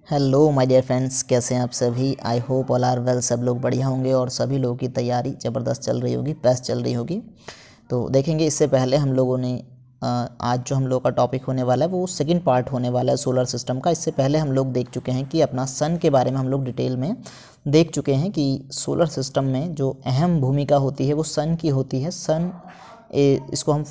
Hello my dear friends, कैसे हैं आप सभी। I hope all are well. सब लोग बढ़िया होंगे और सभी लोगों की तैयारी ज़बरदस्त चल रही होगी, बेस्ट चल रही होगी। तो देखेंगे, इससे पहले हम लोगों ने आज जो हम लोग का टॉपिक होने वाला है वो सेकंड पार्ट होने वाला है सोलर सिस्टम का। इससे पहले हम लोग देख चुके हैं कि अपना सन के बारे में हम लोग डिटेल में देख चुके हैं कि सोलर सिस्टम में जो अहम भूमिका होती है वो सन की होती है। सन इसको हम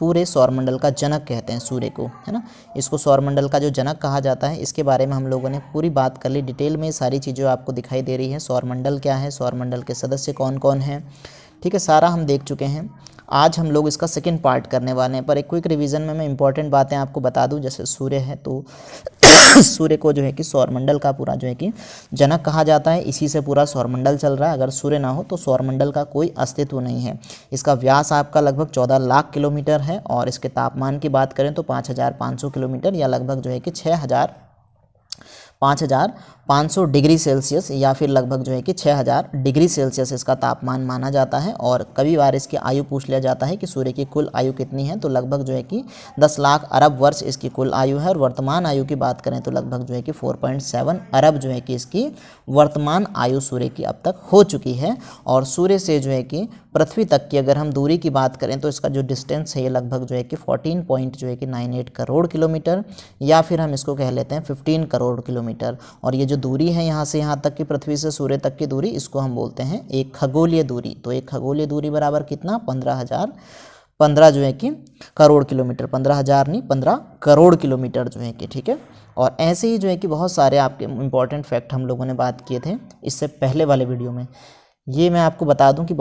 पूरे सौरमंडल का जनक कहते हैं, सूर्य को, है ना। इसको सौरमंडल का जो जनक कहा जाता है। इसके बारे में हम लोगों ने पूरी बात कर ली डिटेल में। सारी चीज़ें आपको दिखाई दे रही हैं। सौरमंडल क्या है, सौरमंडल के सदस्य कौन कौन हैं, ठीक है, सारा हम देख चुके हैं। आज हम लोग इसका सेकंड पार्ट करने वाले हैं। पर एक क्विक रिवीजन में मैं इंपॉर्टेंट बातें आपको बता दूं। जैसे सूर्य है तो सूर्य को जो है कि सौरमंडल का पूरा जो है कि जनक कहा जाता है। इसी से पूरा सौरमंडल चल रहा है। अगर सूर्य ना हो तो सौरमंडल का कोई अस्तित्व नहीं है। इसका व्यास आपका लगभग 14 लाख किलोमीटर है और इसके तापमान की बात करें तो 5500 किलोमीटर या लगभग जो है कि 5500 डिग्री सेल्सियस या फिर लगभग जो है कि 6000 डिग्री सेल्सियस इसका तापमान माना जाता है। और कभी बार इसकी आयु पूछ लिया जाता है कि सूर्य की कुल आयु कितनी है, तो लगभग जो है कि 10 लाख अरब वर्ष इसकी कुल आयु है। और वर्तमान आयु की बात करें तो लगभग जो है कि 4.7 अरब जो है कि इसकी वर्तमान आयु सूर्य की अब तक हो चुकी है। और सूर्य से जो है कि पृथ्वी तक की अगर हम दूरी की बात करें तो इसका जो डिस्टेंस है ये लगभग जो है कि 14.98 करोड़ किलोमीटर या फिर हम इसको कह लेते हैं 15 करोड़ किलोमीटर। और ये जो दूरी है यहाँ से यहाँ तक की, पृथ्वी से सूर्य तक की दूरी, इसको हम बोलते हैं एक खगोलीय दूरी। तो एक खगोलीय दूरी बराबर कितना, 15 जो है कि करोड़ किलोमीटर, 15,000 नहीं 15 करोड़ किलोमीटर जो है कि, ठीक है। और ऐसे ही जो है कि बहुत सारे आपके इंपॉर्टेंट फैक्ट हम लोगों ने बात किए थे इससे पहले वाले वीडियो में। ये मैं आपको बता दूं कि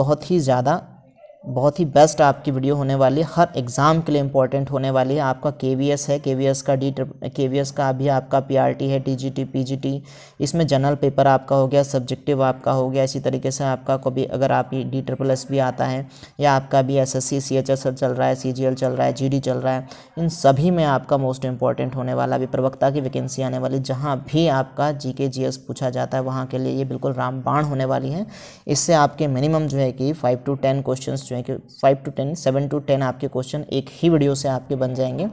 बहुत ही बेस्ट आपकी वीडियो होने वाली है। हर एग्ज़ाम के लिए इंपॉर्टेंट होने वाली है। आपका केवीएस है, केवीएस का अभी आपका पीआरटी है, टीजीटी, पीजीटी, इसमें जनरल पेपर आपका हो गया, सब्जेक्टिव आपका हो गया। इसी तरीके से आपका कभी अगर आप DSSS भी आता है या आपका भी SSC CHS चल रहा है, CGL चल रहा है, GD चल रहा है, इन सभी में आपका मोस्ट इंपॉर्टेंट होने वाला अभी प्रवक्ता की वैकेंसी आने वाली। जहाँ भी आपका GK GS पूछा जाता है वहाँ के लिए ये बिल्कुल रामबाण होने वाली है। इससे आपके मिनिमम जो है कि 5 to 10 क्वेश्चन जो है कि 5 to 10 7 to 10 आपके क्वेश्चन एक ही वीडियो से आपके बन जाएंगे।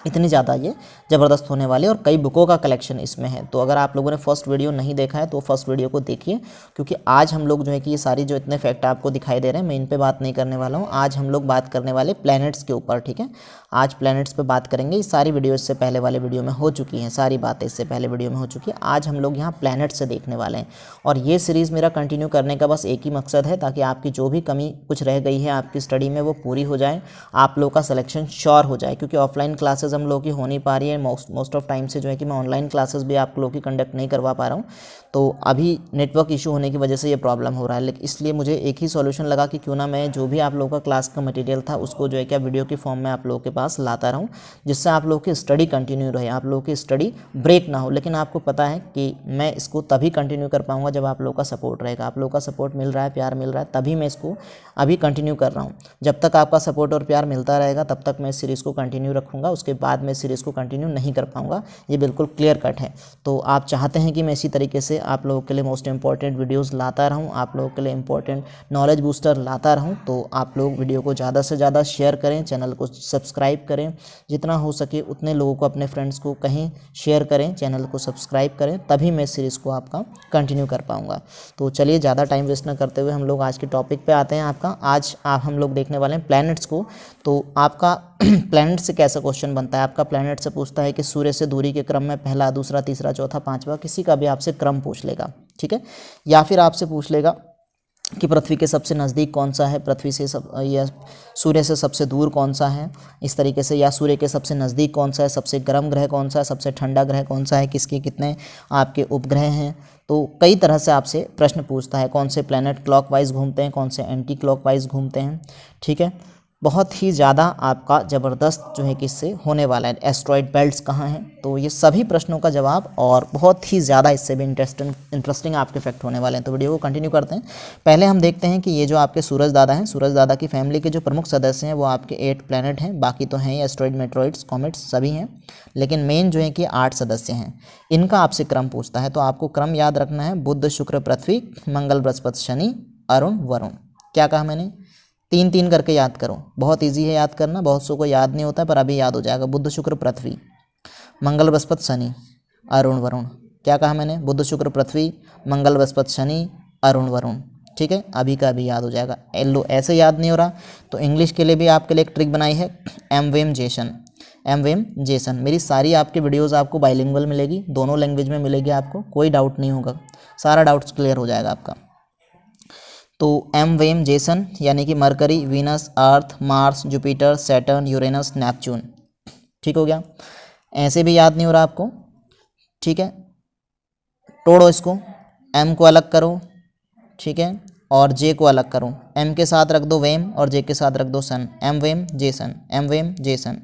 इतनी ज़्यादा ये ज़बरदस्त होने वाली है और कई बुकों का कलेक्शन इसमें है। तो अगर आप लोगों ने फर्स्ट वीडियो नहीं देखा है तो फर्स्ट वीडियो को देखिए, क्योंकि आज हम लोग जो है कि ये सारी जो इतने फैक्ट आपको दिखाई दे रहे हैं मैं इन पे बात नहीं करने वाला हूँ। आज हम लोग बात करने वाले प्लैनेट्स के ऊपर, ठीक है। आज प्लैनेट्स पे बात करेंगे। ये सारी वीडियो इससे पहले वाले वीडियो में हो चुकी हैं, सारी बातें इससे पहले वीडियो में हो चुकी है। आज हम लोग यहाँ प्लैनेट से देखने वाले हैं और ये सीरीज़ मेरा कंटिन्यू करने का बस एक ही मकसद है, ताकि आपकी जो भी कमी कुछ रह गई है आपकी स्टडी में वो पूरी हो जाए, आप लोग का सिलेक्शन श्योर हो जाए। क्योंकि ऑफलाइन क्लासेज हम लोग की हो नहीं पा रही है। मोस्ट ऑफ टाइम से जो है कि मैं ऑनलाइन क्लासेस भी आप लोगों की कंडक्ट नहीं करवा पा रहा हूँ। तो अभी नेटवर्क इशू होने की वजह से ये प्रॉब्लम हो रहा है। लेकिन इसलिए मुझे एक ही सॉल्यूशन लगा कि क्यों ना मैं जो भी आप लोगों का क्लास का मटेरियल था उसको जो है कि वीडियो की फॉर्म में आप लोगों के पास लाता रहूँ, जिससे आप लोगों की स्टडी कंटिन्यू रहे, आप लोगों की स्टडी ब्रेक ना हो। लेकिन आपको पता है कि मैं इसको तभी कंटिन्यू कर पाऊँगा जब आप लोगों का सपोर्ट रहेगा। आप लोगों का सपोर्ट मिल रहा है, प्यार मिल रहा है, तभी मैं इसको अभी कंटिन्यू कर रहा हूँ। जब तक आपका सपोर्ट और प्यार मिलता रहेगा तब तक मैं इस सीरीज़ को कंटिन्यू रखूँगा। उसके बाद मैं सीरीज़ को कंटिन्यू नहीं कर पाऊँगा, ये बिल्कुल क्लियर कट है। तो आप चाहते हैं कि मैं इसी तरीके से आप लोगों के लिए मोस्ट इंपॉर्टेंट वीडियोस लाता रहूं, आप लोगों के लिए इंपॉर्टेंट नॉलेज बूस्टर लाता रहूं। तो आप लोग वीडियो को ज़्यादा से ज़्यादा शेयर करें, चैनल को सब्सक्राइब करें, जितना हो सके उतने लोगों को, अपने फ्रेंड्स को कहीं शेयर करें, चैनल को सब्सक्राइब करें, तभी मैं इस सीरीज़ को आपका कंटिन्यू कर पाऊँगा। तो चलिए ज़्यादा टाइम वेस्ट न करते हुए हम लोग आज के टॉपिक पर आते हैं। आज हम लोग देखने वाले हैं प्लैनेट्स को। तो आपका प्लैनेट से कैसा क्वेश्चन बनता है, आपका प्लैनेट से पूछता है कि सूर्य से दूरी के क्रम में पहला, दूसरा, तीसरा, चौथा, पांचवा, किसी का भी आपसे क्रम पूछ लेगा, ठीक है। या फिर आपसे पूछ लेगा कि पृथ्वी के सबसे नज़दीक कौन सा है, पृथ्वी से या सूर्य से सबसे दूर कौन सा है, इस तरीके से। या सूर्य के सबसे नज़दीक कौन सा है, सबसे गर्म ग्रह कौन सा है, सबसे ठंडा ग्रह कौन सा है, किसके कितने आपके उपग्रह हैं। तो कई तरह से आपसे प्रश्न पूछता है। कौन से प्लैनेट क्लॉकवाइज घूमते हैं, कौन से एंटी क्लॉकवाइज घूमते हैं, ठीक है। बहुत ही ज़्यादा आपका ज़बरदस्त जो है कि इससे होने वाला है। एस्ट्रॉयड बेल्ट्स कहाँ हैं, तो ये सभी प्रश्नों का जवाब और बहुत ही ज़्यादा इससे भी इंटरेस्टिंग आपके फैक्ट होने वाले हैं। तो वीडियो को कंटिन्यू करते हैं। पहले हम देखते हैं कि ये जो आपके सूरज दादा हैं, सूरज दादा की फैमिली के जो प्रमुख सदस्य हैं वो आपके 8 प्लैनेट हैं। बाकी तो हैं एस्ट्रॉयड, मेट्रॉइड्स, कॉमेट्स सभी हैं, लेकिन मेन जो है कि 8 सदस्य हैं। इनका आपसे क्रम पूछता है, तो आपको क्रम याद रखना है। बुध, शुक्र, पृथ्वी, मंगल, बृहस्पति, शनि, अरुण, वरुण। क्या कहा मैंने, 3-3 करके याद करो। बहुत इजी है याद करना, बहुत सौ को याद नहीं होता है, पर अभी याद हो जाएगा। बुध, शुक्र, पृथ्वी, मंगल, बृहस्पति, शनि, अरुण, वरुण, क्या कहा मैंने, बुध शुक्र पृथ्वी, मंगल बृहस्पति शनि, अरुण वरुण। ठीक है, अभी का अभी याद हो जाएगा। लो ऐसे याद नहीं हो रहा तो इंग्लिश के लिए भी आपके लिए एक ट्रिक बनाई है, एम वेम जेसन। एम वेम जेसन, मेरी सारी आपकी वीडियोस आपको बाइलिंगुअल मिलेगी, दोनों लैंग्वेज में मिलेगी, आपको कोई डाउट नहीं होगा, सारा डाउट्स क्लियर हो जाएगा आपका। तो एम वेम जेसन यानी कि Mercury, Venus, Earth, Mars, Jupiter, Saturn, Uranus, Neptune. ठीक हो गया, ऐसे भी याद नहीं हो रहा आपको। ठीक है, तोड़ो इसको, एम को अलग करो, ठीक है, और जे को अलग करो। एम के साथ रख दो वेम और जे के साथ रख दो सन, एम वेम जेसन, एम वेम जेसन।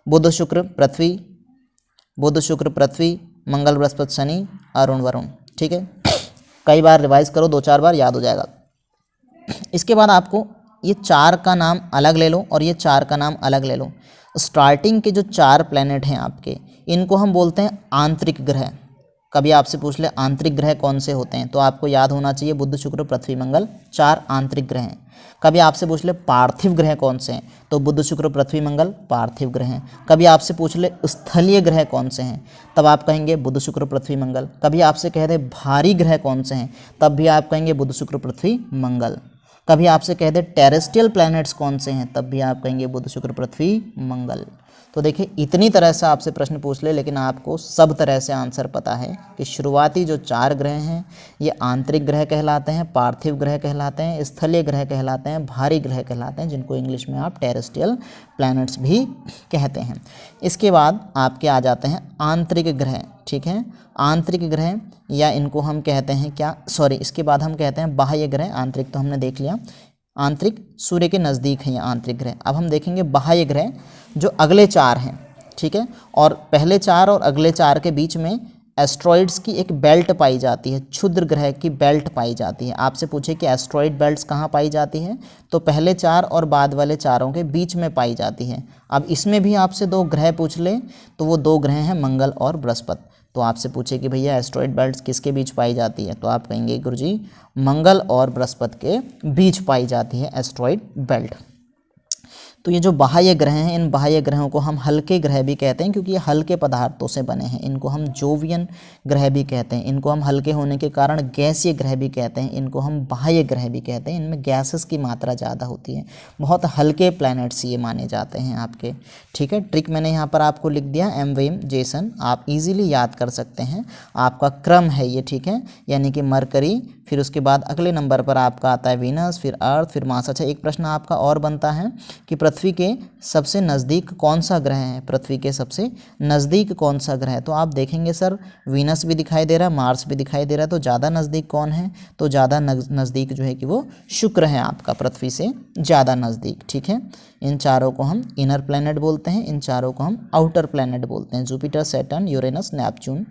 बुध शुक्र पृथ्वी, बुध शुक्र पृथ्वी, मंगल बृहस्पति शनि, अरुण वरुण। ठीक है, कई बार रिवाइज करो, 2-4 बार याद हो जाएगा। इसके बाद आपको ये 4 का नाम अलग ले लो और ये 4 का नाम अलग ले लो। स्टार्टिंग के जो 4 प्लैनेट हैं आपके, इनको हम बोलते हैं आंतरिक ग्रह। कभी आपसे पूछ ले आंतरिक ग्रह कौन से होते हैं, तो आपको याद होना चाहिए बुध शुक्र पृथ्वी मंगल, 4 आंतरिक ग्रह हैं। कभी आपसे पूछ ले पार्थिव ग्रह कौन से हैं, तो बुध शुक्र पृथ्वी मंगल पार्थिव ग्रह हैं। कभी आपसे पूछ ले स्थलीय ग्रह कौन से हैं, तब आप कहेंगे बुध शुक्र पृथ्वी मंगल। कभी आपसे कह दे भारी ग्रह कौन से हैं, तब भी आप कहेंगे बुध शुक्र पृथ्वी मंगल। कभी आपसे कह दे टेरेस्ट्रियल प्लैनेट्स कौन से हैं, तब भी आप कहेंगे बुध शुक्र पृथ्वी मंगल। तो देखिए इतनी तरह से आपसे प्रश्न पूछ ले, लेकिन आपको सब तरह से आंसर पता है कि शुरुआती जो 4 ग्रह हैं ये आंतरिक ग्रह कहलाते हैं, पार्थिव ग्रह कहलाते हैं, स्थलीय ग्रह कहलाते हैं, भारी ग्रह कहलाते हैं, जिनको इंग्लिश में आप टेरेस्ट्रियल प्लैनेट्स भी कहते हैं। इसके बाद आपके आ जाते हैं आंतरिक ग्रह। ठीक है, आंतरिक ग्रह या इनको हम कहते हैं क्या, सॉरी, इसके बाद हम कहते हैं बाह्य ग्रह। आंतरिक तो हमने देख लिया, आंतरिक सूर्य के नज़दीक हैं ये आंतरिक ग्रह। अब हम देखेंगे बाह्य ग्रह जो अगले 4 हैं। ठीक है, और पहले 4 और अगले 4 के बीच में एस्ट्रॉइड्स की एक बेल्ट पाई जाती है, क्षुद्र ग्रह की बेल्ट पाई जाती है। आपसे पूछे कि एस्ट्रॉइड बेल्ट्स कहाँ पाई जाती है, तो पहले 4 और बाद वाले 4 के बीच में पाई जाती है। अब इसमें भी आपसे 2 ग्रह पूछ ले तो वो 2 ग्रह हैं मंगल और बृहस्पति। तो आपसे पूछे कि भैया एस्ट्रॉइड बेल्ट्स किसके बीच पाई जाती है, तो आप कहेंगे गुरुजी मंगल और बृहस्पति के बीच पाई जाती है एस्ट्रॉइड बेल्ट। तो ये जो बाह्य ग्रह हैं, इन बाह्य ग्रहों को हम हल्के ग्रह भी कहते हैं, क्योंकि ये हल्के पदार्थों से बने हैं। इनको हम जोवियन ग्रह भी कहते हैं, इनको हम हल्के होने के कारण गैसीय ग्रह भी कहते हैं, इनको हम बाह्य ग्रह भी कहते हैं। इनमें गैसेस की मात्रा ज़्यादा होती है, बहुत हल्के प्लैनेट्स ये माने जाते हैं आपके। ठीक है, ट्रिक मैंने यहाँ पर आपको लिख दिया, एम वेम जेसन, आप इजीली याद कर सकते हैं। आपका क्रम है ये, ठीक है, यानी कि मरकरी, फिर उसके बाद अगले नंबर पर आपका आता है वीनस, फिर अर्थ, फिर मार्स। अच्छा, एक प्रश्न आपका और बनता है कि पृथ्वी के सबसे नज़दीक कौन सा ग्रह है, पृथ्वी के सबसे नज़दीक कौन सा ग्रह है। तो आप देखेंगे सर वीनस भी दिखाई दे रहा है, मार्स भी दिखाई दे रहा है, तो ज़्यादा नज़दीक कौन है, तो ज़्यादा नज़दीक जो है कि वो शुक्र है आपका, पृथ्वी से ज़्यादा नज़दीक। ठीक है, इन चारों को हम इनर प्लैनेट बोलते हैं, इन चारों को हम आउटर प्लैनेट बोलते हैं, Jupiter, Saturn, Uranus, Neptune,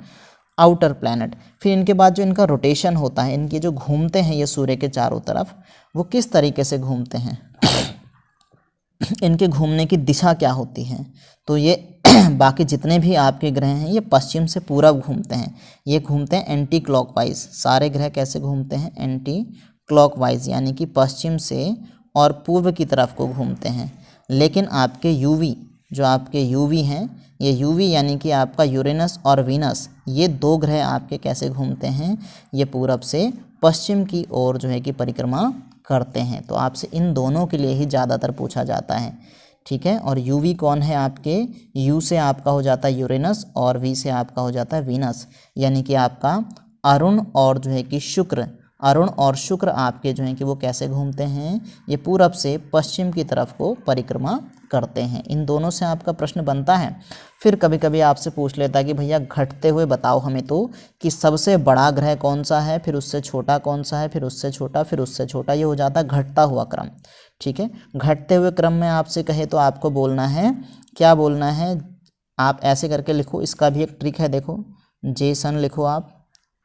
outer planet. फिर इनके बाद जो इनका रोटेशन होता है, इनके जो घूमते हैं ये सूर्य के चारों तरफ, वो किस तरीके से घूमते हैं, इनके घूमने की दिशा क्या होती है, तो ये बाकी जितने भी आपके ग्रह हैं ये पश्चिम से पूरब घूमते हैं, ये घूमते हैं एंटी क्लॉकवाइज। सारे ग्रह कैसे घूमते हैं, एंटी क्लॉकवाइज, यानी कि पश्चिम से और पूर्व की तरफ को घूमते हैं। लेकिन आपके यूवी, जो आपके यूवी हैं, ये यूवी यानी कि आपका यूरेनस और वीनस, ये 2 ग्रह आपके कैसे घूमते हैं, ये पूरब से पश्चिम की ओर जो है कि परिक्रमा करते हैं। तो आपसे इन दोनों के लिए ही ज़्यादातर पूछा जाता है। ठीक है, और यूवी कौन है आपके, यू से आपका हो जाता है यूरेनस और वी से आपका हो जाता है वीनस, यानी कि आपका अरुण और जो है कि शुक्र, अरुण और शुक्र आपके जो हैं कि वो कैसे घूमते हैं, ये पूरब से पश्चिम की तरफ को परिक्रमा करते हैं। इन दोनों से आपका प्रश्न बनता है। फिर कभी कभी आपसे पूछ लेता है कि भैया घटते हुए बताओ हमें तो कि सबसे बड़ा ग्रह कौन सा है, फिर उससे छोटा कौन सा है, फिर उससे छोटा, फिर उससे छोटा, ये हो जाता है घटता हुआ क्रम। ठीक है, घटते हुए क्रम में आपसे कहे तो आपको बोलना है, क्या बोलना है, आप ऐसे करके लिखो, इसका भी एक ट्रिक है, देखो जेसन लिखो आप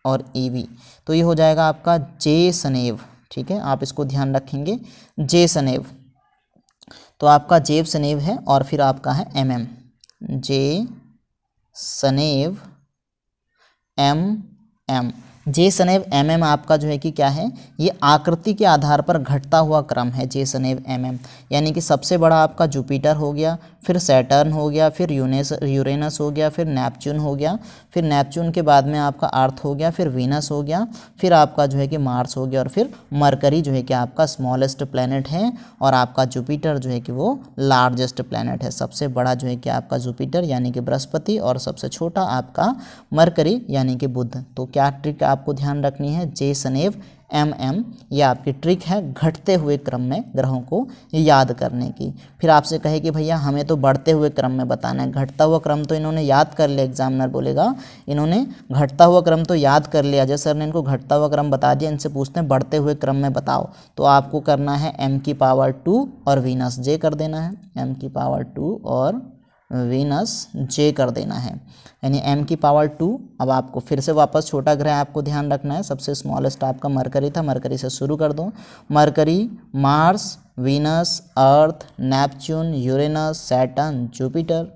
और ईवी, तो ये हो जाएगा आपका जे सनेव। ठीक है, आप इसको ध्यान रखेंगे, जे सनेव, तो आपका जेब सनेव है और फिर आपका है एम, जे सनेव एम, जे शनैव mm आपका जो है कि क्या है, ये आकृति के आधार पर घटता हुआ क्रम है जे शनैव mm। यानी कि सबसे बड़ा आपका जुपिटर हो गया, फिर सैटर्न हो गया, फिर यूरेनस हो गया, फिर नेपच्यून हो गया, फिर नेपच्यून के बाद में आपका अर्थ हो गया, फिर वीनस हो गया, फिर आपका जो है कि मार्स हो गया, और फिर मरकरी जो है कि आपका स्मॉलेस्ट प्लैनेट है, और आपका जुपिटर जो है कि वो लार्जेस्ट प्लैनेट है। सबसे बड़ा जो है कि आपका जुपिटर यानी कि बृहस्पति, और सबसे छोटा आपका मरकरी यानी कि बुध। तो क्या ट्रिक आपको ध्यान रखनी है, जे शनैव mm, ये आपकी ट्रिक है घटते हुए क्रम में ग्रहों को याद करने की। फिर आपसे कहे कि भैया हमें तो बढ़ते हुए क्रम में बताना है, घटता हुआ क्रम तो इन्होंने याद कर लिया, एग्जामिनर बोलेगा इन्होंने घटता हुआ क्रम तो याद कर लिया, अजय सर ने इनको घटता हुआ क्रम बता दिया, इनसे पूछते हैं बढ़ते हुए क्रम में बताओ। तो आपको करना है m⁻2 और वीनस जे कर देना है, m⁻2 और वीनस जे कर देना है, यानी m⁻2। अब आपको फिर से वापस छोटा ग्रह आपको ध्यान रखना है, सबसे स्मॉलेस्ट आपका मरकरी था, मरकरी से शुरू कर दो, मरकरी, मार्स, वीनस, अर्थ, नेपच्यून, यूरेनस, सैटर्न, जुपिटर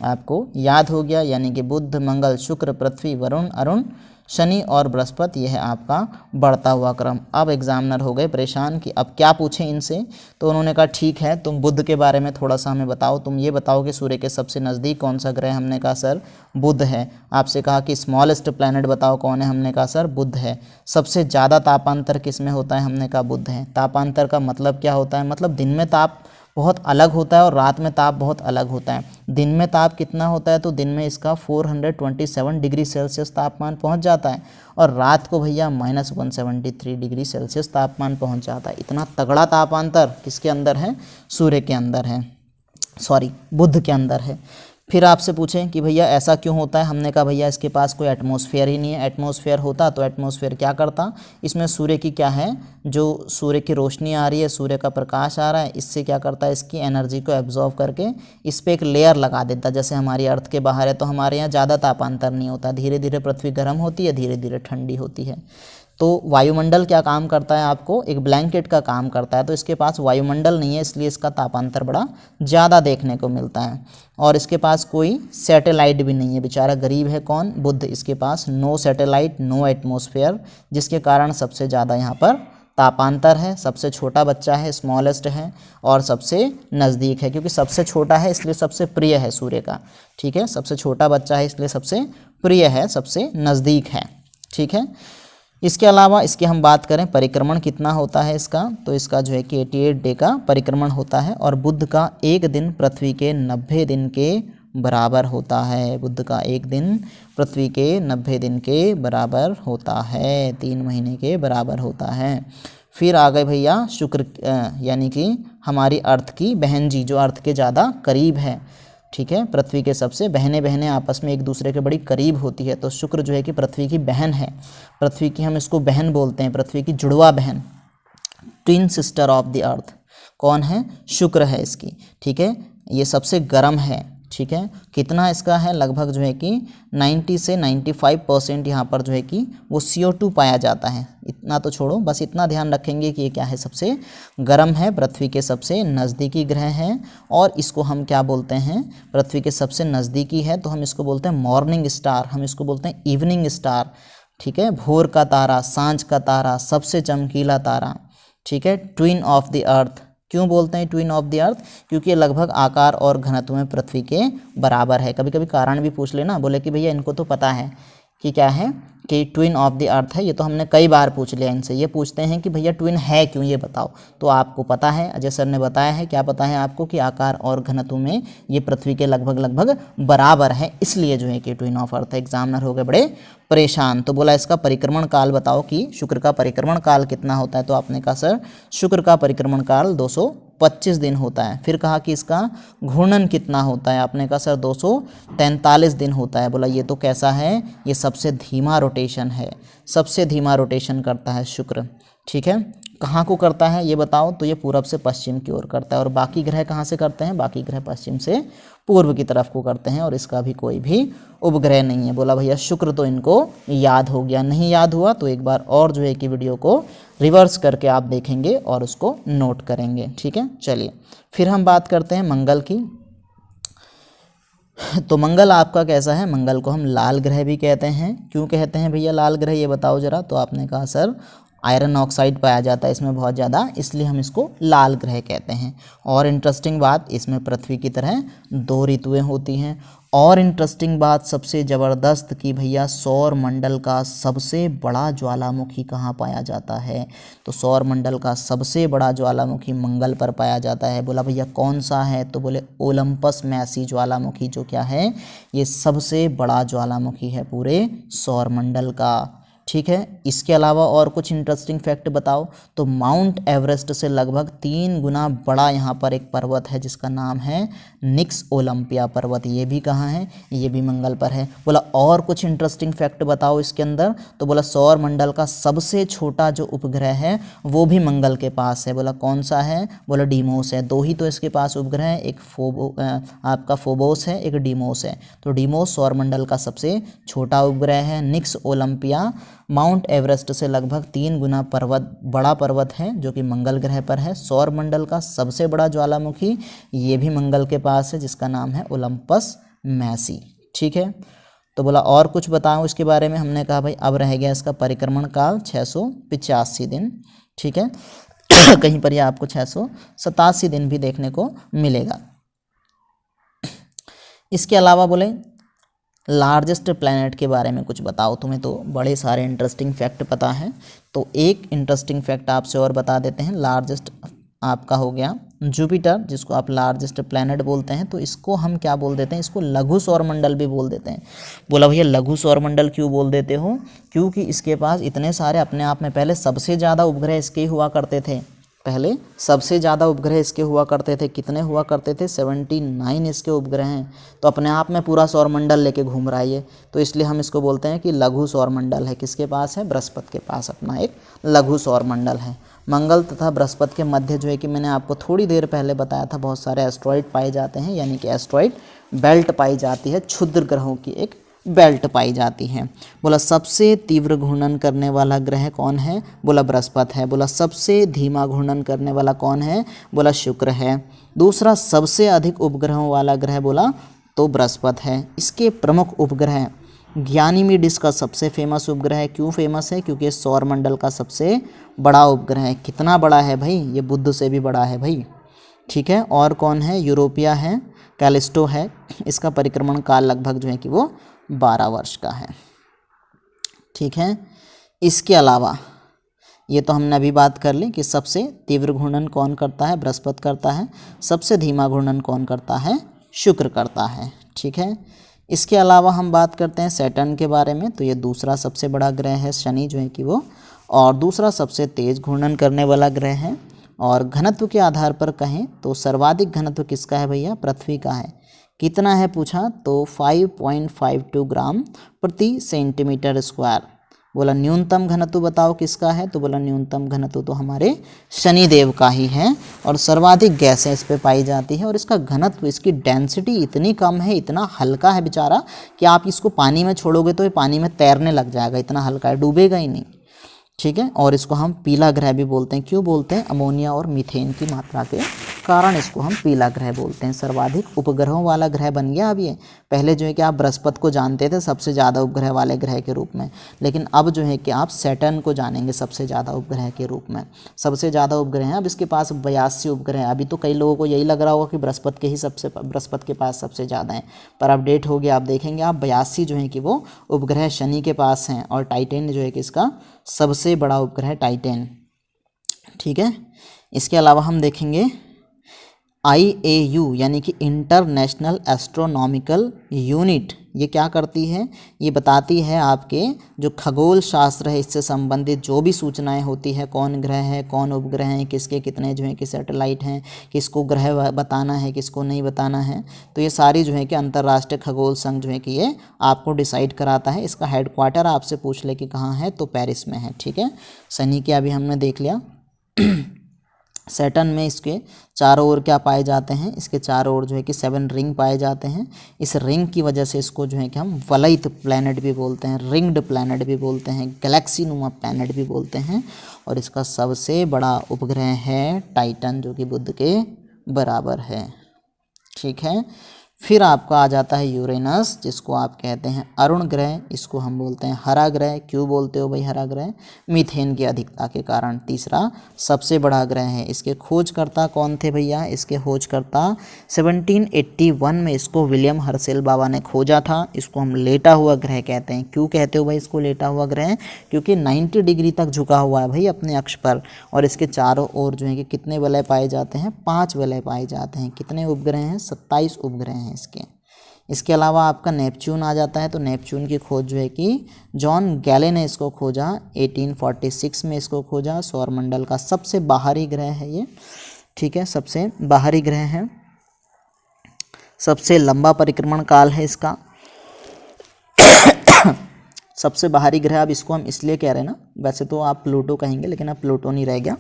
आपको याद हो गया, यानी कि बुध, मंगल, शुक्र, पृथ्वी, वरुण, अरुण, शनि और बृहस्पति, यह है आपका बढ़ता हुआ क्रम। अब एग्जामिनर हो गए परेशान कि अब क्या पूछें इनसे, तो उन्होंने कहा ठीक है तुम बुध के बारे में थोड़ा सा हमें बताओ, तुम ये बताओ कि सूर्य के सबसे नज़दीक कौन सा ग्रह, हमने कहा सर बुध है। आपसे कहा कि स्मॉलेस्ट प्लैनेट बताओ कौन है, हमने कहा सर बुध है। सबसे ज़्यादा तापांतर किस में होता है, हमने कहा बुध है। तापांतर का मतलब क्या होता है, मतलब दिन में ताप बहुत अलग होता है और रात में ताप बहुत अलग होता है। दिन में ताप कितना होता है, तो दिन में इसका 427 डिग्री सेल्सियस तापमान पहुंच जाता है, और रात को भैया -173 डिग्री सेल्सियस तापमान पहुंच जाता है। इतना तगड़ा तापांतर किसके अंदर है, सूर्य के अंदर है, सॉरी बुध के अंदर है। फिर आपसे पूछें कि भैया ऐसा क्यों होता है, हमने कहा भैया इसके पास कोई एटमॉस्फेयर ही नहीं है। एटमॉस्फेयर होता तो एटमॉस्फेयर क्या करता, इसमें सूर्य की क्या है, जो सूर्य की रोशनी आ रही है, सूर्य का प्रकाश आ रहा है, इससे क्या करता है, इसकी एनर्जी को एब्जॉर्व करके इस पर एक लेयर लगा देता। जैसे हमारी अर्थ के बाहर है तो हमारे यहाँ ज़्यादा तापांतर नहीं होता, धीरे धीरे पृथ्वी गर्म होती है, धीरे धीरे ठंडी होती है। तो वायुमंडल क्या काम करता है, आपको एक ब्लैंकेट का काम करता है, तो इसके पास वायुमंडल नहीं है, इसलिए इसका तापांतर बड़ा ज़्यादा देखने को मिलता है। और इसके पास कोई सैटेलाइट भी नहीं है, बेचारा गरीब है कौन, बुध, इसके पास नो सैटेलाइट, नो एटमॉस्फेयर, जिसके कारण सबसे ज़्यादा यहाँ पर तापांतर है। सबसे छोटा बच्चा है, स्मॉलेस्ट है, और सबसे नज़दीक है, क्योंकि सबसे छोटा है इसलिए सबसे प्रिय है सूर्य का, ठीक है, सबसे छोटा बच्चा है इसलिए सबसे प्रिय है, सबसे नज़दीक है, ठीक है। इसके अलावा इसकी हम बात करें परिक्रमण कितना होता है इसका, तो इसका जो है कि 88 डे का परिक्रमण होता है, और बुध का एक दिन पृथ्वी के 90 दिन के बराबर होता है। बुध का एक दिन पृथ्वी के 90 दिन के बराबर होता है, 3 महीने के बराबर होता है। फिर आ गए भैया शुक्र, यानी कि हमारी अर्थ की बहन जी, जो अर्थ के ज़्यादा करीब है, ठीक है, पृथ्वी के सबसे बहनें आपस में एक दूसरे के बड़ी करीब होती है। तो शुक्र जो है कि पृथ्वी की बहन है, पृथ्वी की हम इसको बहन बोलते हैं, पृथ्वी की जुड़वा बहन, twin sister of the earth कौन है, शुक्र है इसकी, ठीक है। ये सबसे गर्म है, ठीक है। कितना इसका है, लगभग जो है कि 90 से 95% यहाँ पर जो है कि वो CO2 पाया जाता है। इतना तो छोड़ो, बस इतना ध्यान रखेंगे कि ये क्या है, सबसे गर्म है, पृथ्वी के सबसे नज़दीकी ग्रह है, और इसको हम क्या बोलते हैं, पृथ्वी के सबसे नज़दीकी है तो हम इसको बोलते हैं मॉर्निंग स्टार, हम इसको बोलते हैं इवनिंग स्टार, ठीक है, भोर का तारा, सांझ का तारा, सबसे चमकीला तारा, ठीक है, ट्विन ऑफ द अर्थ। क्यों बोलते हैं ट्विन ऑफ द अर्थ, क्योंकि लगभग आकार और घनत्व में पृथ्वी के बराबर है। कभी कभी कारण भी पूछ लेना, बोले कि भैया इनको तो पता है कि क्या है, कि ट्विन ऑफ द अर्थ है, ये तो हमने कई बार पूछ लिया इनसे। ये पूछते हैं कि भैया ट्विन है क्यों, ये बताओ, तो आपको पता है, अजय सर ने बताया है। क्या पता है आपको, कि आकार और घनत्व में ये पृथ्वी के लगभग बराबर है, इसलिए जो है कि ट्विन ऑफ अर्थ है। एग्जामिनर हो गए बड़े परेशान, तो बोला इसका परिक्रमण काल बताओ कि शुक्र का परिक्रमण काल कितना होता है, तो आपने कहा सर शुक्र का परिक्रमण काल 225 दिन होता है। फिर कहा कि इसका घूर्णन कितना होता है, आपने कहा सर 243 दिन होता है। बोला ये तो कैसा है, ये सबसे धीमा रोटेशन है, सबसे धीमा रोटेशन करता है शुक्र, ठीक है। कहाँ को करता है ये बताओ, तो ये पूरब से पश्चिम की ओर करता है, और बाकी ग्रह कहाँ से करते हैं, बाकी ग्रह पश्चिम से पूर्व की तरफ को करते हैं, और इसका भी कोई भी उपग्रह नहीं है। बोला भैया शुक्र तो इनको याद हो गया, नहीं याद हुआ तो एक बार और जो है कि वीडियो को रिवर्स करके आप देखेंगे और उसको नोट करेंगे, ठीक है। चलिए फिर हम बात करते हैं मंगल की। तो मंगल आपका कैसा है, मंगल को हम लाल ग्रह भी कहते हैं। क्यों कहते हैं भैया लाल ग्रह, ये बताओ ज़रा। तो आपने कहा सर आयरन ऑक्साइड पाया जाता है इसमें बहुत ज़्यादा, इसलिए हम इसको लाल ग्रह कहते हैं। और इंटरेस्टिंग बात, इसमें पृथ्वी की तरह 2 ऋतुएं होती हैं। और इंटरेस्टिंग बात सबसे ज़बरदस्त कि भैया सौर मंडल का सबसे बड़ा ज्वालामुखी कहाँ पाया जाता है। तो सौर मंडल का सबसे बड़ा ज्वालामुखी मंगल पर पाया जाता है। बोला भैया कौन सा है, तो बोले ओलंपस मैसी ज्वालामुखी, जो क्या है, ये सबसे बड़ा ज्वालामुखी है पूरे सौर मंडल का। ठीक है, इसके अलावा और कुछ इंटरेस्टिंग फैक्ट बताओ। तो माउंट एवरेस्ट से लगभग 3 गुना बड़ा यहाँ पर एक पर्वत है जिसका नाम है निक्स ओलंपिया पर्वत। ये भी कहाँ है, ये भी मंगल पर है। बोला और कुछ इंटरेस्टिंग फैक्ट बताओ इसके अंदर। तो बोला सौर मंडल का सबसे छोटा जो उपग्रह है वो भी मंगल के पास है। बोला कौन सा है, बोला डीमोस है। 2 ही तो इसके पास उपग्रह है, एक आपका फोबोस है, एक डीमोस है। तो डीमोस सौर मंडल का सबसे छोटा उपग्रह है। निक्स ओलंपिया माउंट एवरेस्ट से लगभग 3 गुना बड़ा पर्वत है जो कि मंगल ग्रह पर है। सौर मंडल का सबसे बड़ा ज्वालामुखी ये भी मंगल के पास है जिसका नाम है ओलंपस मैसी। ठीक है, तो बोला और कुछ बताओ इसके बारे में। हमने कहा भाई अब रह गया इसका परिक्रमण काल 685 दिन। ठीक है कहीं पर यह आपको 687 दिन भी देखने को मिलेगा। इसके अलावा बोले लार्जेस्ट प्लैनेट के बारे में कुछ बताओ। तुम्हें तो बड़े सारे इंटरेस्टिंग फैक्ट पता है, तो एक इंटरेस्टिंग फैक्ट आपसे और बता देते हैं। लार्जेस्ट आपका हो गया जुपिटर, जिसको आप लार्जेस्ट प्लैनेट बोलते हैं। तो इसको हम क्या बोल देते हैं, इसको लघु सौरमंडल भी बोल देते हैं। बोला भैया लघु सौरमंडल क्यों बोल देते हो, क्योंकि इसके पास इतने सारे अपने आप में, पहले सबसे ज़्यादा उपग्रह इसके ही हुआ करते थे। पहले सबसे ज़्यादा उपग्रह इसके हुआ करते थे। कितने हुआ करते थे, 79 इसके उपग्रह हैं। तो अपने आप में पूरा सौरमंडल लेके घूम रहा है ये, तो इसलिए हम इसको बोलते हैं कि लघु सौरमंडल है। किसके पास है, बृहस्पति के पास अपना एक लघु सौरमंडल है। मंगल तथा बृहस्पति के मध्य जो है कि मैंने आपको थोड़ी देर पहले बताया था, बहुत सारे एस्ट्रॉइड पाए जाते हैं, यानी कि एस्ट्रॉइड बेल्ट पाई जाती है, क्षुद्र ग्रहों की एक बेल्ट पाई जाती है। बोला सबसे तीव्र घूर्णन करने वाला ग्रह कौन है, बोला बृहस्पति है। बोला सबसे धीमा घूर्णन करने वाला कौन है, बोला शुक्र है। दूसरा सबसे अधिक उपग्रहों वाला ग्रह बोला तो बृहस्पति है। इसके प्रमुख उपग्रह ज्ञानीमीड इसका सबसे फेमस उपग्रह है। क्यों फेमस है, क्योंकि सौर मंडल का सबसे बड़ा उपग्रह है। कितना बड़ा है भाई, ये बुध से भी बड़ा है भाई। ठीक है, और कौन है, यूरोपिया है, कैलिस्टो है। इसका परिक्रमण काल लगभग जो है कि वो 12 वर्ष का है। ठीक है, इसके अलावा ये तो हमने अभी बात कर ली कि सबसे तीव्र घूर्णन कौन करता है, बृहस्पति करता है। सबसे धीमा घूर्णन कौन करता है, शुक्र करता है। ठीक है, इसके अलावा हम बात करते हैं सैटर्न के बारे में। तो ये दूसरा सबसे बड़ा ग्रह है शनि जो है कि वो, और दूसरा सबसे तेज घूर्णन करने वाला ग्रह है। और घनत्व के आधार पर कहें तो सर्वाधिक घनत्व किसका है भैया, पृथ्वी का है। कितना है पूछा तो 5.52 ग्राम प्रति सेंटीमीटर स्क्वायर। बोला न्यूनतम घनत्व बताओ किसका है, तो बोला न्यूनतम घनत्व तो हमारे शनिदेव का ही है। और सर्वाधिक गैसें इस पे पाई जाती है। और इसका घनत्व, इसकी डेंसिटी इतनी कम है, इतना हल्का है बेचारा कि आप इसको पानी में छोड़ोगे तो ये पानी में तैरने लग जाएगा, इतना हल्का है, डूबेगा ही नहीं। ठीक है, और इसको हम पीला ग्रह भी बोलते हैं। क्यों बोलते हैं, अमोनिया और मीथेन की मात्रा के कारण इसको हम पीला ग्रह बोलते हैं। सर्वाधिक उपग्रहों वाला ग्रह बन गया अब ये। पहले जो है कि आप बृहस्पति को जानते थे सबसे ज़्यादा उपग्रह वाले ग्रह के रूप में, लेकिन अब जो है कि आप सैटर्न को जानेंगे सबसे ज़्यादा उपग्रह के रूप में। सबसे ज़्यादा उपग्रह हैं अब इसके पास 82 उपग्रह हैं। अभी तो कई लोगों को यही लग रहा होगा कि बृहस्पति के पास सबसे ज़्यादा हैं, पर अपडेट हो गया। आप देखेंगे आप 82 जो है कि वो उपग्रह शनि के पास हैं। और टाइटन जो है कि इसका सबसे बड़ा उपग्रह टाइटन। ठीक है, इसके अलावा हम देखेंगे IAU यानी कि इंटरनेशनल एस्ट्रोनॉमिकल यूनिट। ये क्या करती है, ये बताती है आपके जो खगोल शास्त्र है इससे संबंधित जो भी सूचनाएं होती है, कौन ग्रह है, कौन उपग्रह हैं, किसके कितने जो है कि सैटेलाइट हैं, किसको ग्रह बताना है, किसको नहीं बताना है। तो ये सारी जो है कि अंतर्राष्ट्रीय खगोल संघ जो है कि ये आपको डिसाइड कराता है। इसका हेडक्वार्टर आपसे पूछ ले कि कहाँ है, तो पेरिस में है। ठीक है, शनि के अभी हमने देख लिया। सैटर्न में इसके चारों ओर क्या पाए जाते हैं, इसके चारों ओर जो है कि 7 रिंग पाए जाते हैं। इस रिंग की वजह से इसको जो है कि हम वलयित प्लैनेट भी बोलते हैं, रिंग्ड प्लैनेट भी बोलते हैं, गैलेक्सी नुमा प्लैनेट भी बोलते हैं। और इसका सबसे बड़ा उपग्रह है टाइटन जो कि बुध के बराबर है। ठीक है, फिर आपका आ जाता है यूरेनस, जिसको आप कहते हैं अरुण ग्रह, इसको हम बोलते हैं हरा ग्रह। क्यों बोलते हो भाई हरा ग्रह? मीथेन की अधिकता के कारण। तीसरा सबसे बड़ा ग्रह है। इसके खोजकर्ता कौन थे भैया? इसके खोजकर्ता 1781 में इसको विलियम हर्सेल बाबा ने खोजा था। इसको हम लेटा हुआ ग्रह कहते हैं। क्यों कहते हो भाई इसको लेटा हुआ ग्रह? क्योंकि 90 डिग्री तक झुका हुआ है भाई अपने अक्ष पर, और इसके चारों ओर जो है कि कितने वलय पाए जाते हैं? 5 वलय पाए जाते हैं। कितने उपग्रह हैं? 27 उपग्रह हैं इसके। इसके अलावा आपका नेपच्यून आ जाता है। तो नेपच्यून की खोज जो है कि जॉन गैले ने इसको खोजा, 1846 में इसको खोजा। सौरमंडल का सबसे बाहरी ग्रह है ये, ठीक है, सबसे बाहरी ग्रह है। सबसे लंबा परिक्रमण काल है इसका। सबसे बाहरी ग्रह, अब इसको हम इसलिए कह रहे हैं ना, वैसे तो आप प्लूटो कहेंगे लेकिन अब प्लूटो नहीं रह गया,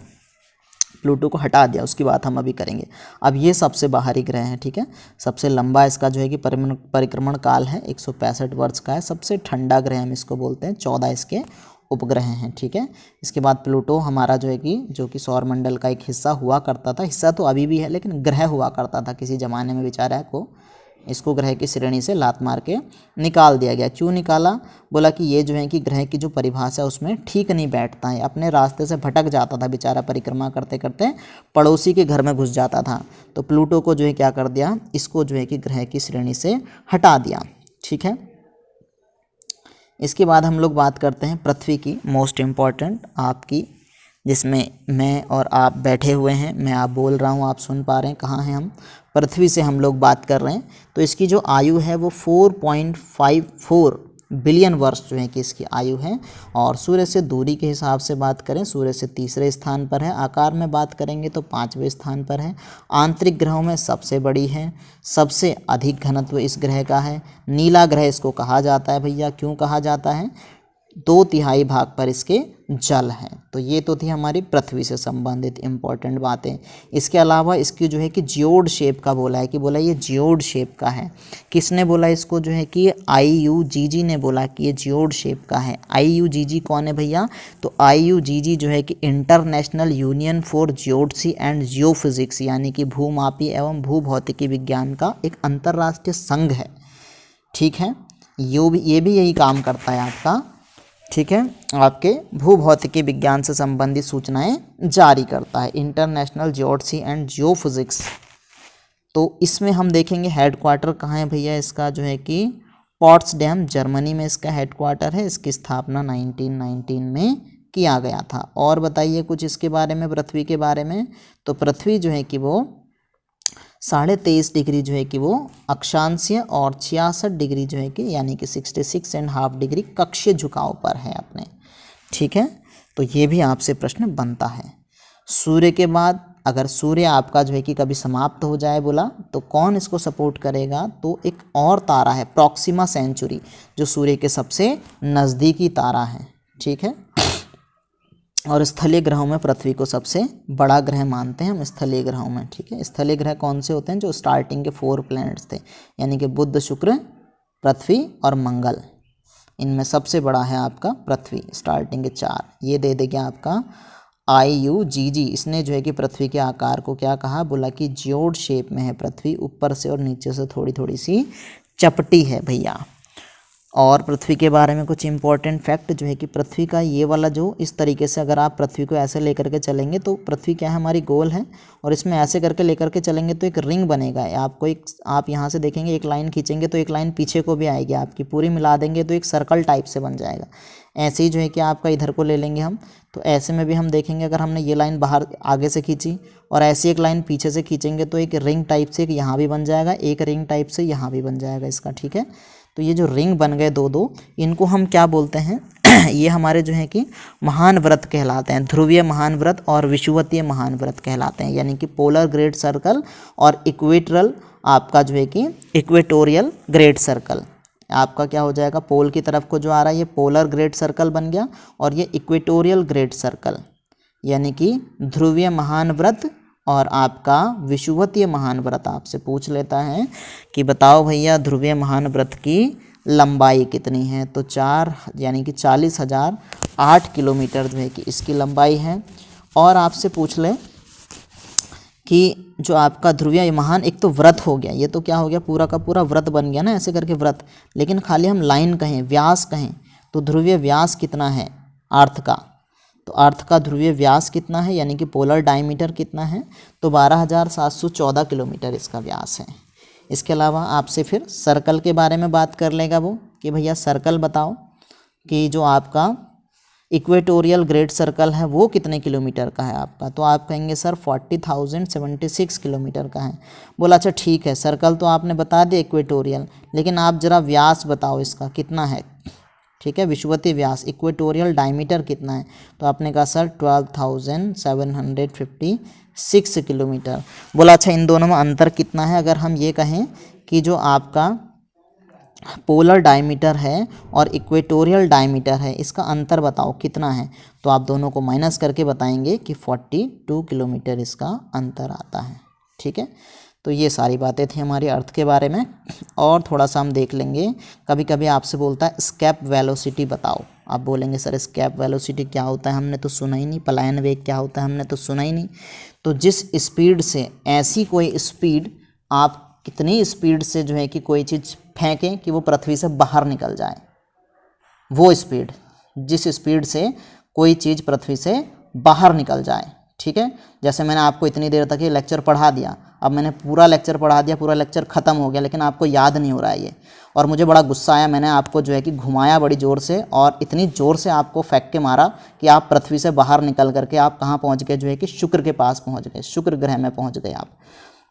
प्लूटो को हटा दिया, उसकी बात हम अभी करेंगे। अब ये सबसे बाहरी ग्रह है, ठीक है। सबसे लंबा इसका जो है कि परिक्रमण काल है, 165 वर्ष का है। सबसे ठंडा ग्रह हम इसको बोलते हैं। 14 इसके उपग्रह हैं, ठीक है। इसके बाद प्लूटो हमारा जो है कि जो कि सौरमंडल का एक हिस्सा हुआ करता था, हिस्सा तो अभी भी है लेकिन ग्रह हुआ करता था किसी ज़माने में, बेचारा को इसको ग्रह की श्रेणी से लात मार के निकाल दिया गया। क्यों निकाला? बोला कि ये जो है कि ग्रह की जो परिभाषा उसमें ठीक नहीं बैठता है, अपने रास्ते से भटक जाता था बेचारा, परिक्रमा करते करते पड़ोसी के घर में घुस जाता था। तो प्लूटो को जो है क्या कर दिया, इसको जो है कि ग्रह की श्रेणी से हटा दिया, ठीक है। इसके बाद हम लोग बात करते हैं पृथ्वी की, मोस्ट इम्पॉर्टेंट आपकी, जिसमें मैं और आप बैठे हुए हैं, मैं आप बोल रहा हूँ, आप सुन पा रहे हैं। कहाँ हैं हम? पृथ्वी से हम लोग बात कर रहे हैं। तो इसकी जो आयु है वो 4.54 बिलियन वर्ष जो है कि इसकी आयु है। और सूर्य से दूरी के हिसाब से बात करें, सूर्य से तीसरे स्थान पर है। आकार में बात करेंगे तो 5वें स्थान पर है। आंतरिक ग्रहों में सबसे बड़ी है। सबसे अधिक घनत्व इस ग्रह का है। नीला ग्रह इसको कहा जाता है भैया। क्यों कहा जाता है? 2/3 भाग पर इसके जल है। तो ये तो थी हमारी पृथ्वी से संबंधित इम्पोर्टेंट बातें। इसके अलावा इसकी जो है कि जियोड शेप का बोला है, कि बोला ये जियोड शेप का है। किसने बोला इसको? जो है कि IUGG ने बोला कि ये जियोड शेप का है। IUGG कौन है भैया? तो IUGG जो है कि International Union for Geodesy and Geophysics, यानी कि भूमापी एवं भूभौतिकी विज्ञान का एक अंतर्राष्ट्रीय संघ है, ठीक है। ये भी यही काम करता है आपका, ठीक है, आपके भूभौतिकी विज्ञान से संबंधित सूचनाएं जारी करता है, इंटरनेशनल जियोडसी एंड जियोफिजिक्स। तो इसमें हम देखेंगे हेडक्वार्टर कहाँ है भैया इसका, जो है कि पोट्सडैम जर्मनी में इसका हेडक्वार्टर है। इसकी स्थापना 1919 में किया गया था। और बताइए कुछ इसके बारे में, पृथ्वी के बारे में। तो पृथ्वी जो है कि वो 23.5 डिग्री जो है कि वो अक्षांशीय और 66 डिग्री जो है कि यानी कि 66.5 डिग्री कक्षीय झुकाव पर है अपने, ठीक है। तो ये भी आपसे प्रश्न बनता है। सूर्य के बाद अगर सूर्य आपका जो है कि कभी समाप्त हो जाए बोला तो कौन इसको सपोर्ट करेगा? तो एक और तारा है प्रॉक्सिमा सेंचुरी, जो सूर्य के सबसे नज़दीकी तारा है, ठीक है। और स्थलीय ग्रहों में पृथ्वी को सबसे बड़ा ग्रह मानते हैं हम स्थलीय ग्रहों में, ठीक है। स्थलीय ग्रह कौन से होते हैं? जो स्टार्टिंग के 4 प्लैनेट्स थे, यानी कि बुध, शुक्र, पृथ्वी और मंगल। इनमें सबसे बड़ा है आपका पृथ्वी, स्टार्टिंग के 4। ये दे देगा आपका IUGG। इसने जो है कि पृथ्वी के आकार को क्या कहा? बोला कि जियोड शेप में है पृथ्वी, ऊपर से और नीचे से थोड़ी थोड़ी सी चपटी है भैया। और पृथ्वी के बारे में कुछ इंपॉर्टेंट फैक्ट जो है कि पृथ्वी का ये वाला जो इस तरीके से अगर आप पृथ्वी को ऐसे लेकर के चलेंगे तो पृथ्वी क्या है हमारी गोल है, और इसमें ऐसे करके लेकर के चलेंगे तो एक रिंग बनेगा। आपको एक आप यहाँ से देखेंगे एक लाइन खींचेंगे तो एक लाइन पीछे को भी आएगी आपकी, पूरी मिला देंगे तो एक सर्कल टाइप से बन जाएगा। ऐसे ही जो है कि आपका इधर को ले लेंगे हम, तो ऐसे में भी हम देखेंगे अगर हमने ये लाइन बाहर आगे से खींची और ऐसी एक लाइन पीछे से खींचेंगे तो एक रिंग टाइप से एक यहाँ भी बन जाएगा, एक रिंग टाइप से यहाँ भी बन जाएगा इसका, ठीक है। तो ये जो रिंग बन गए दो दो, इनको हम क्या बोलते हैं? ये हमारे जो है कि महान व्रत कहलाते हैं। ध्रुवीय महान व्रत और विषुवतीय महान व्रत कहलाते हैं, यानी कि पोलर ग्रेट सर्कल और इक्वेटरल आपका जो है कि इक्वेटोरियल ग्रेट सर्कल। आपका क्या हो जाएगा? पोल की तरफ को जो आ रहा है ये पोलर ग्रेट सर्कल बन गया, और ये इक्वेटोरियल ग्रेट सर्कल, यानी कि ध्रुवीय महान व्रत और आपका विषुवतीय महान व्रत। आपसे पूछ लेता है कि बताओ भैया ध्रुवीय महान व्रत की लंबाई कितनी है? तो 4 यानी कि 40,008 किलोमीटर जो है कि इसकी लंबाई है। और आपसे पूछ ले कि जो आपका द्रव्यमान एक तो व्रत हो गया, ये तो क्या हो गया, पूरा का पूरा व्रत बन गया ना ऐसे करके व्रत, लेकिन खाली हम लाइन कहें, व्यास कहें, तो ध्रुवीय व्यास कितना है अर्थ का, तो अर्थ का ध्रुवीय व्यास कितना है यानी कि पोलर डायमीटर कितना है, तो 12,714 किलोमीटर इसका व्यास है। इसके अलावा आपसे फिर सर्कल के बारे में बात कर लेगा वो कि भैया सर्कल बताओ कि जो आपका इक्वेटोरियल ग्रेट सर्कल है वो कितने किलोमीटर का है आपका, तो आप कहेंगे सर 40,076 किलोमीटर का है। बोला अच्छा ठीक है, सर्कल तो आपने बता दिया इक्वेटोरियल, लेकिन आप ज़रा व्यास बताओ इसका कितना है, ठीक है, विषुवतीय व्यास इक्वेटोरियल डायमीटर कितना है, तो आपने कहा सर 12,756 किलोमीटर। बोला अच्छा इन दोनों में अंतर कितना है, अगर हम ये कहें कि जो आपका पोलर डायमीटर है और इक्वेटोरियल डायमीटर है इसका अंतर बताओ कितना है, तो आप दोनों को माइनस करके बताएंगे कि 42 किलोमीटर इसका अंतर आता है। ठीक है, तो ये सारी बातें थी हमारी अर्थ के बारे में। और थोड़ा सा हम देख लेंगे, कभी कभी आपसे बोलता है स्केप वेलोसिटी बताओ, आप बोलेंगे सर स्केप वेलोसिटी क्या होता है, हमने तो सुना ही नहीं, पलायन वेग क्या होता है हमने तो सुना ही नहीं। तो जिस स्पीड से, ऐसी कोई स्पीड, आप कितनी स्पीड से जो है कि कोई चीज़ फेंकें कि वो पृथ्वी से बाहर निकल जाए, वो स्पीड, जिस स्पीड से कोई चीज़ पृथ्वी से बाहर निकल जाए। ठीक है, जैसे मैंने आपको इतनी देर तक ये लेक्चर पढ़ा दिया, अब मैंने पूरा लेक्चर पढ़ा दिया, पूरा लेक्चर ख़त्म हो गया, लेकिन आपको याद नहीं हो रहा है ये, और मुझे बड़ा गुस्सा आया, मैंने आपको जो है कि घुमाया बड़ी ज़ोर से और इतनी ज़ोर से आपको फेंक के मारा कि आप पृथ्वी से बाहर निकल करके आप कहाँ पहुँच गए, जो है कि शुक्र के पास पहुँच गए, शुक्र ग्रह में पहुँच गए आप।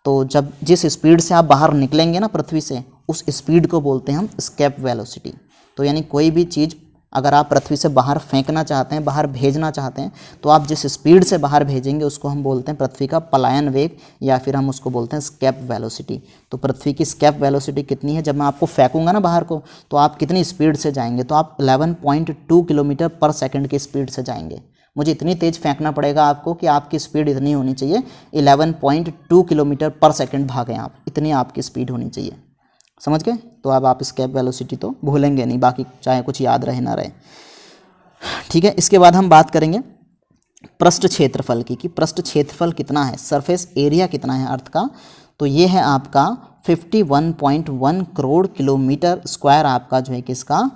तो जब जिस स्पीड से आप बाहर निकलेंगे ना पृथ्वी से, उस स्पीड को बोलते हैं हम स्केप वेलोसिटी। तो यानी कोई भी चीज़ अगर आप पृथ्वी से बाहर फेंकना चाहते हैं, बाहर भेजना चाहते हैं, तो आप जिस स्पीड से बाहर भेजेंगे उसको हम बोलते हैं पृथ्वी का पलायन वेग, या फिर हम उसको बोलते हैं स्केप वेलोसिटी। तो पृथ्वी की स्केप वेलोसिटी कितनी है, जब मैं आपको फेंकूंगा ना बाहर को, तो आप कितनी स्पीड से जाएंगे, तो आप 11.2 किलोमीटर पर सेकेंड की स्पीड से जाएंगे। मुझे इतनी तेज़ फेंकना पड़ेगा आपको कि आपकी स्पीड इतनी होनी चाहिए, 11.2 किलोमीटर पर सेकंड भागें आप, इतनी आपकी स्पीड होनी चाहिए। समझ गए? तो अब आप स्केप वेलोसिटी तो भूलेंगे नहीं, बाकी चाहे कुछ याद रहे ना रहे। ठीक है, इसके बाद हम बात करेंगे पृष्ठ क्षेत्रफल की, कि पृष्ठ क्षेत्रफल कितना है, सरफेस एरिया कितना है अर्थ का। तो ये है आपका 51.1 करोड़ किलोमीटर स्क्वायर आपका जो है कि इसका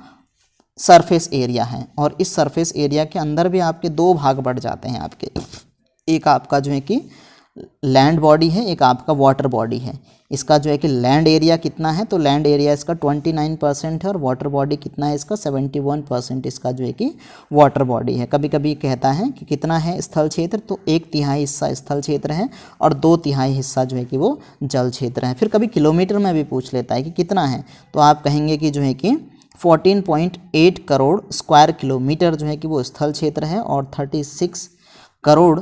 सरफेस एरिया है। और इस सरफेस एरिया के अंदर भी आपके दो भाग बढ़ जाते हैं आपके, एक आपका जो है कि लैंड बॉडी है, एक आपका वाटर बॉडी है। इसका जो है कि लैंड एरिया कितना है, तो लैंड एरिया इसका 29% है, और वाटर बॉडी कितना है इसका 71% इसका जो है कि वाटर बॉडी है। कभी कभी कहता है कि कितना है स्थल क्षेत्र, तो 1/3 हिस्सा स्थल क्षेत्र है और 2/3 हिस्सा जो है कि वो जल क्षेत्र है। फिर कभी किलोमीटर में भी पूछ लेता है कि कितना है, तो आप कहेंगे कि जो है कि 14.8 करोड़ स्क्वायर किलोमीटर जो है कि वो स्थल क्षेत्र है, और 36 करोड़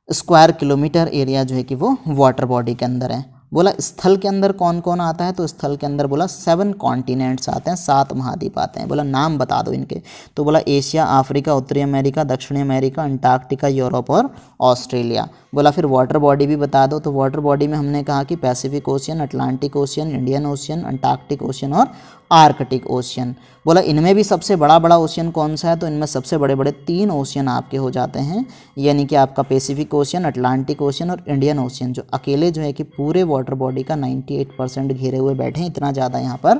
स्क्वायर किलोमीटर एरिया जो है कि वो वाटर बॉडी के अंदर है। बोला स्थल के अंदर कौन कौन आता है, तो स्थल के अंदर बोला 7 कॉन्टिनेंट्स आते हैं, 7 महाद्वीप आते हैं। बोला नाम बता दो इनके, तो बोला एशिया, अफ्रीका, उत्तरी अमेरिका, दक्षिणी अमेरिका, अंटार्कटिका, यूरोप और ऑस्ट्रेलिया। बोला फिर वाटर बॉडी भी बता दो, तो वाटर बॉडी में हमने कहा कि Pacific ocean, Atlantic ocean, Indian ocean, Antarctic ocean और आर्कटिक ओशियन। बोला इनमें भी सबसे बड़ा ओशियन कौन सा है, तो इनमें सबसे बड़े 3 ओशियन आपके हो जाते हैं, यानी कि आपका पैसिफिक ओशियन, अटलांटिक ओशियन और इंडियन ओशियन, जो अकेले जो है कि पूरे वाटर बॉडी का 98% घेरे हुए बैठे हैं। इतना ज़्यादा यहाँ पर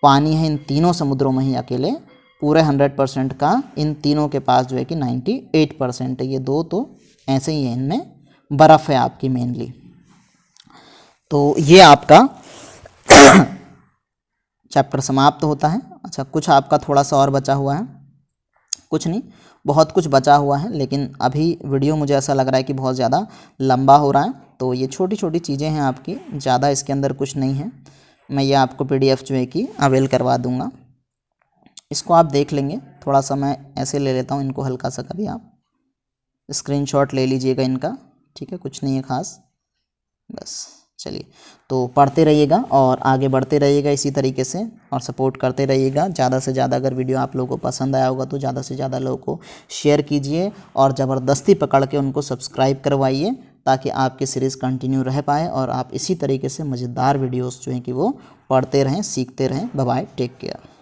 पानी है इन तीनों समुद्रों में ही, अकेले पूरे 100% का इन तीनों के पास जो है कि 98% है। ये दो तो ऐसे ही है, इनमें बर्फ़ है आपकी मेनली। तो ये आपका चैप्टर समाप्त होता है। अच्छा, कुछ आपका थोड़ा सा और बचा हुआ है, कुछ नहीं बहुत कुछ बचा हुआ है, लेकिन अभी वीडियो मुझे ऐसा लग रहा है कि बहुत ज़्यादा लंबा हो रहा है। तो ये छोटी छोटी चीज़ें हैं आपकी, ज़्यादा इसके अंदर कुछ नहीं है। मैं ये आपको PDF जो है कि अवेल करवा दूँगा, इसको आप देख लेंगे। थोड़ा सा मैं ऐसे ले लेता हूँ इनको हल्का सा, कभी आप स्क्रीनशॉट ले लीजिएगा इनका, ठीक है, कुछ नहीं है ख़ास, बस। चलिए, तो पढ़ते रहिएगा और आगे बढ़ते रहिएगा इसी तरीके से, और सपोर्ट करते रहिएगा। ज़्यादा से ज़्यादा अगर वीडियो आप लोगों को पसंद आया होगा तो ज़्यादा से ज़्यादा लोगों को शेयर कीजिए, और ज़बरदस्ती पकड़ के उनको सब्सक्राइब करवाइए, ताकि आपकी सीरीज़ कंटिन्यू रह पाए और आप इसी तरीके से मज़ेदार वीडियोस जो हैं कि वो पढ़ते रहें, सीखते रहें। Bye bye, take care.